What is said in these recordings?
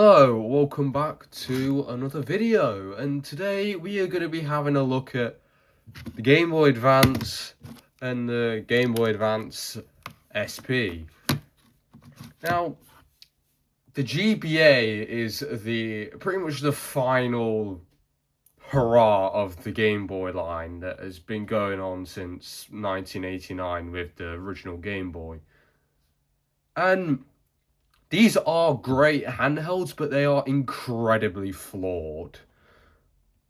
Hello, welcome back to another video, and today we are going to be having a look at the Game Boy Advance and the Game Boy Advance SP. Now, the GBA is pretty much the final hurrah of the Game Boy line that has been going on since 1989 with the original Game Boy. And these are great handhelds, but they are incredibly flawed.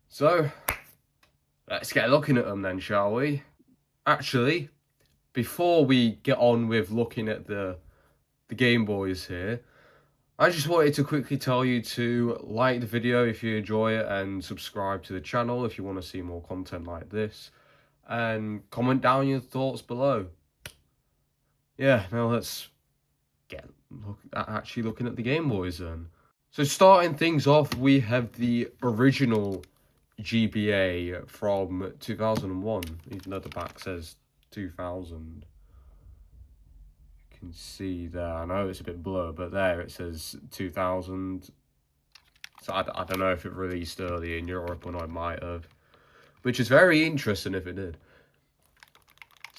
So, let's get looking at them then, shall we? Actually, before we get on with looking at the Game Boys here, I just wanted to quickly tell you to like the video if you enjoy it, and subscribe to the channel if you want to see more content like this, and comment down your thoughts below. Yeah, now let's actually looking at the Game Boys then. So starting things off, we have the original GBA from 2001, even though the back says 2000. You can see there, I know it's a bit blurred, but there it says 2000. So I don't know if it released early in Europe or not, it might have. Which is very interesting if it did.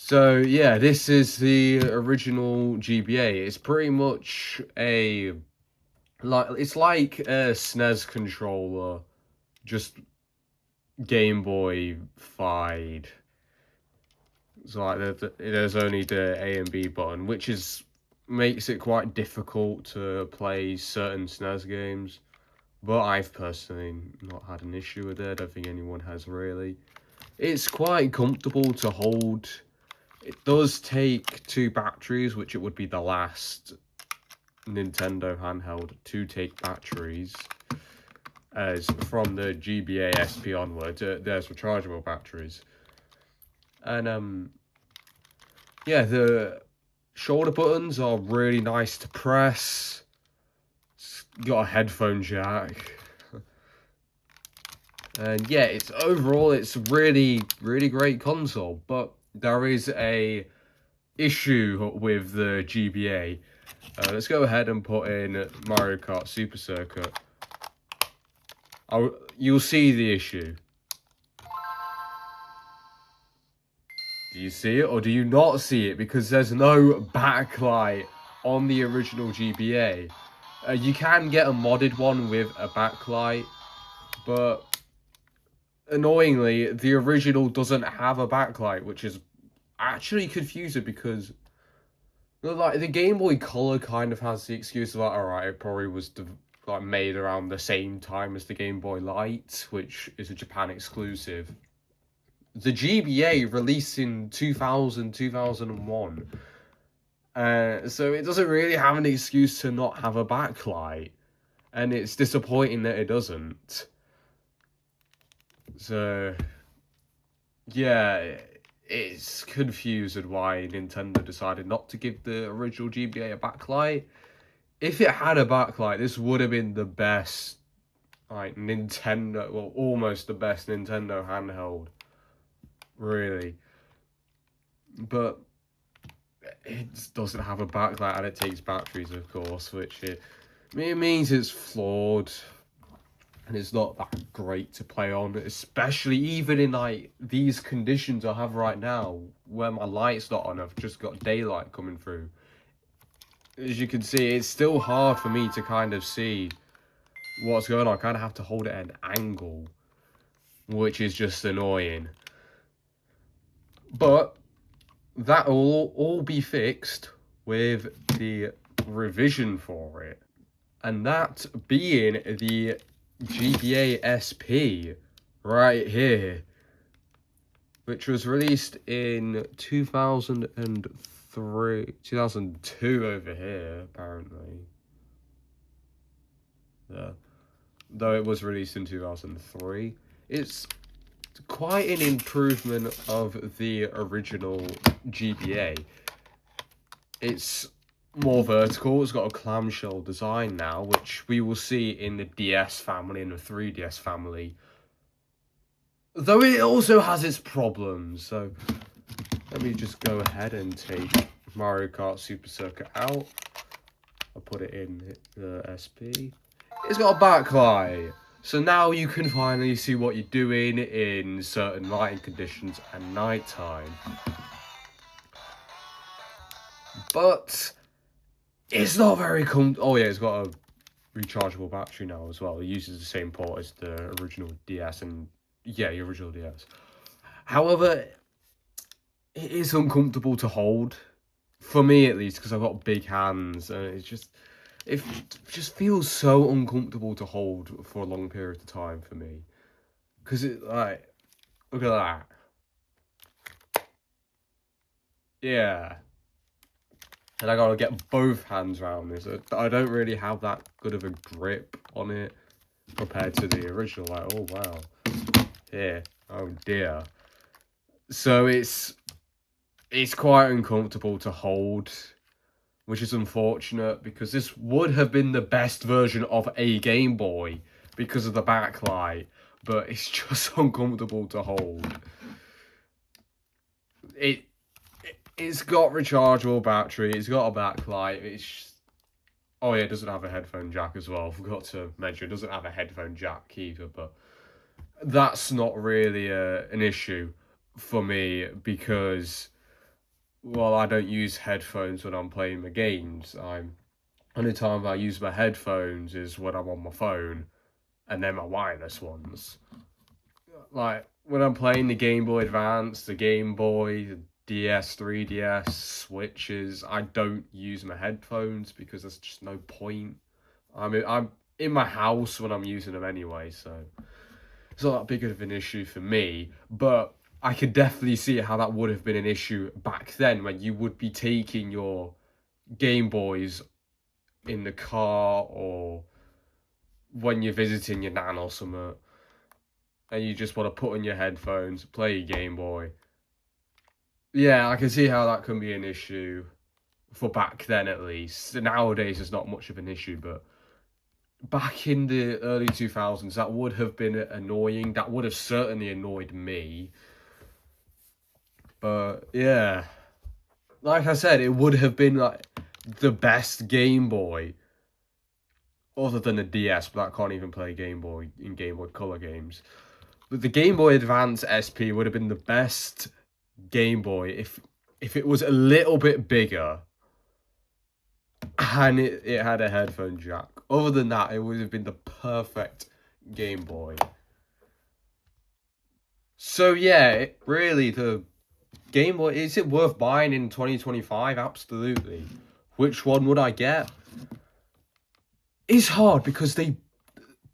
So yeah, this is the original GBA. It's pretty much it's like a SNES controller, just Game Boy-fied. So like there's only the A and B button, which makes it quite difficult to play certain SNES games. But I've personally not had an issue with it. I don't think anyone has really. It's quite comfortable to hold. It does take 2 batteries, which it would be the last Nintendo handheld to take batteries. As from the GBA SP onward, there's rechargeable batteries. And yeah, the shoulder buttons are really nice to press. It's got a headphone jack. And yeah, overall it's really great console, but there is a issue with the GBA. Let's go ahead and put in Mario Kart Super Circuit. You'll see the issue. Do you see it or do you not see it? Because there's no backlight on the original GBA. You can get a modded one with a backlight, but annoyingly, the original doesn't have a backlight, which is actually confusing because like the Game Boy Color kind of has the excuse of like, alright, it probably was made around the same time as the Game Boy Light, which is a Japan exclusive. The GBA released in 2000, 2001. So it doesn't really have an excuse to not have a backlight. And it's disappointing that it doesn't. So, yeah, it's confused why Nintendo decided not to give the original GBA a backlight. If it had a backlight, this would have been the best, like, Nintendo, well, almost the best Nintendo handheld, really. But it doesn't have a backlight, and it takes batteries, of course, which it means it's flawed. And it's not that great to play on, especially even in like these conditions I have right now, where my light's not on. I've just got daylight coming through. As you can see, it's still hard for me to kind of see what's going on. I kind of have to hold it at an angle, which is just annoying. But that will all be fixed with the revision for it, and that being the GBA SP right here, which was released in 2002 over here, apparently. Yeah. Though it was released in 2003. It's quite an improvement of the original GBA. It's more vertical. It's got a clamshell design now, which we will see in the DS family and the 3DS family. Though it also has its problems. So let me just go ahead and take Mario Kart Super Circuit out. I'll put it in the SP. it's got a backlight. So now you can finally see what you're doing in certain lighting conditions at night time. But it's not very oh yeah, it's got a rechargeable battery now as well. It uses the same port as the original DS and yeah, the original DS. However, it is uncomfortable to hold. For me at least, because I've got big hands and it just feels so uncomfortable to hold for a long period of time for me. Because it, like, look at that. Yeah. And I gotta get both hands around this. I don't really have that good of a grip on it compared to the original. Like, oh wow. Yeah. Oh dear. So it's quite uncomfortable to hold, which is unfortunate because this would have been the best version of a Game Boy because of the backlight, but it's just uncomfortable to hold. It's got rechargeable battery, it's got a backlight, oh yeah, it doesn't have a headphone jack as well. I forgot to mention, it doesn't have a headphone jack either, but that's not really an issue for me because, well, I don't use headphones when I'm playing the games. Only time I use my headphones is when I'm on my phone, and then my wireless ones. Like, when I'm playing the Game Boy Advance, the Game Boy, the DS, 3DS, Switches, I don't use my headphones because there's just no point. I mean, I'm in my house when I'm using them anyway, so it's not that big of an issue for me, but I could definitely see how that would have been an issue back then when you would be taking your Game Boys in the car or when you're visiting your nan or something and you just want to put on your headphones, play your Game Boy. Yeah, I can see how that can be an issue for back then at least. Nowadays it's not much of an issue, but back in the early 2000s that would have been annoying. That would have certainly annoyed me. But yeah, like I said, it would have been like the best Game Boy other than the DS, but that can't even play Game Boy in Game Boy Color games. But the Game Boy Advance SP would have been the best Game Boy if it was a little bit bigger and it had a headphone jack. Other than that, it would have been the perfect Game Boy. So yeah, really, the Game Boy, is it worth buying in 2025? Absolutely. Which one would I get? It's hard because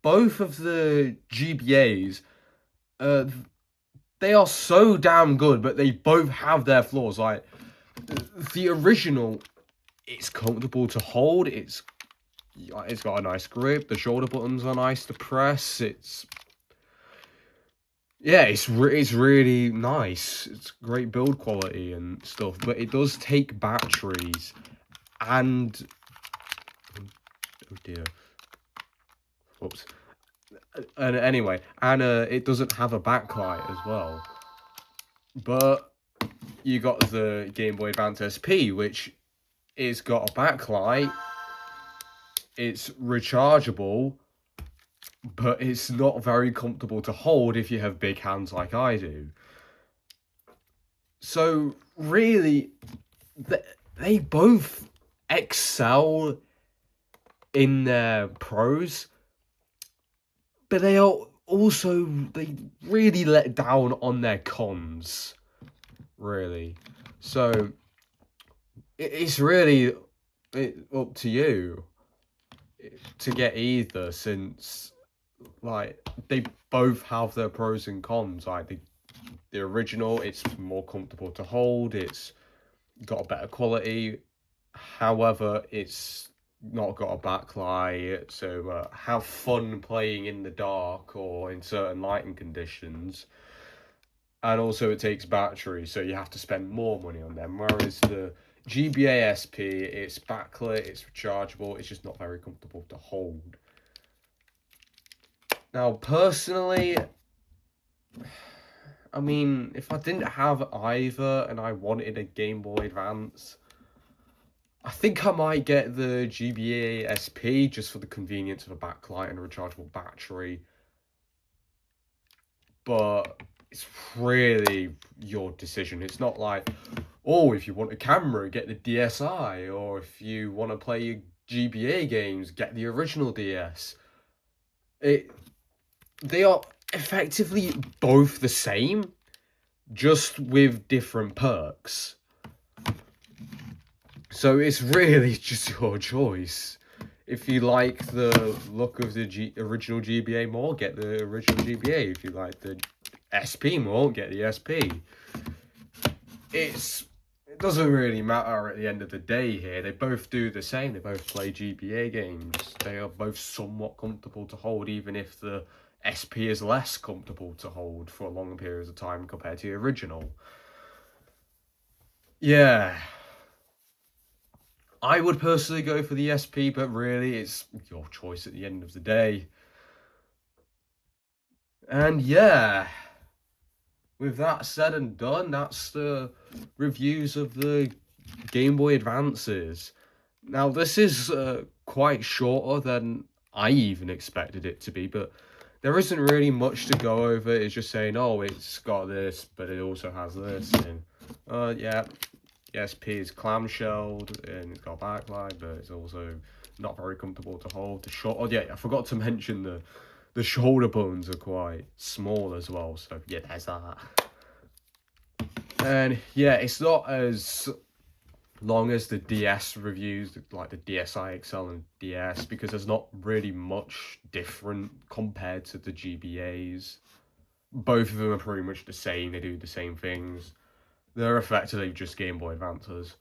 both of the GBAs, they are so damn good, but they both have their flaws. Like, the original, it's comfortable to hold, it's got a nice grip, the shoulder buttons are nice to press, it's really nice, it's great build quality and stuff, but it does take batteries, and oh dear, whoops. And anyway, it doesn't have a backlight as well. But you got the Game Boy Advance SP, which is got a backlight. It's rechargeable, but it's not very comfortable to hold if you have big hands like I do. So really, they both excel in their pros, but they really let down on their cons, really. So it's really up to you to get either, since like they both have their pros and cons. Like the original, it's more comfortable to hold, it's got a better quality, however it's not got a backlight, so have fun playing in the dark or in certain lighting conditions. And also it takes battery, so you have to spend more money on them, whereas the GBA SP, it's backlit, it's rechargeable, it's just not very comfortable to hold. Now personally, I mean, if I didn't have either and I wanted a Game Boy Advance, I think I might get the GBA SP just for the convenience of a backlight and a rechargeable battery. But it's really your decision. It's not like, oh, if you want a camera, get the DSi, or if you want to play your GBA games, get the original DS. They are effectively both the same, just with different perks. So it's really just your choice. If you like the look of the original GBA more, get the original GBA. If you like the SP more, get the SP. It doesn't really matter at the end of the day here. They both do the same. They both play GBA games. They are both somewhat comfortable to hold, even if the SP is less comfortable to hold for long periods of time compared to the original. Yeah. I would personally go for the SP, but really it's your choice at the end of the day. And yeah, with that said and done, that's the reviews of the Game Boy Advances. Now, this is quite shorter than I even expected it to be, but there isn't really much to go over. It's just saying, oh, it's got this, but it also has this. And, yeah, the SP is clamshelled, and it's got a backlight, but it's also not very comfortable to hold. Oh, yeah, I forgot to mention the shoulder buttons are quite small as well, so yeah, there's that. And yeah, it's not as long as the DS reviews, like the DSi XL and DS, because there's not really much different compared to the GBAs. Both of them are pretty much the same. They do the same things. They're effectively just Game Boy Advances.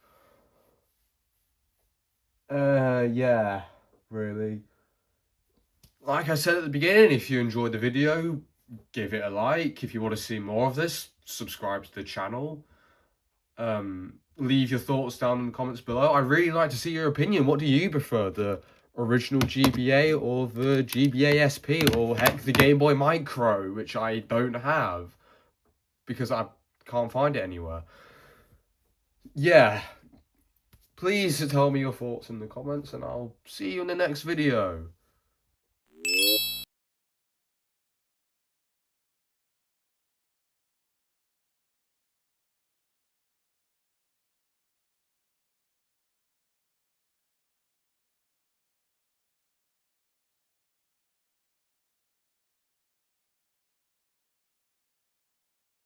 Yeah, really. Like I said at the beginning, if you enjoyed the video, give it a like. If you want to see more of this, subscribe to the channel. Leave your thoughts down in the comments below. I'd really like to see your opinion. What do you prefer, the original GBA or the GBA SP, or heck, the Game Boy Micro, which I don't have because I can't find it anywhere? Yeah, please tell me your thoughts in the comments, and I'll see you in the next video.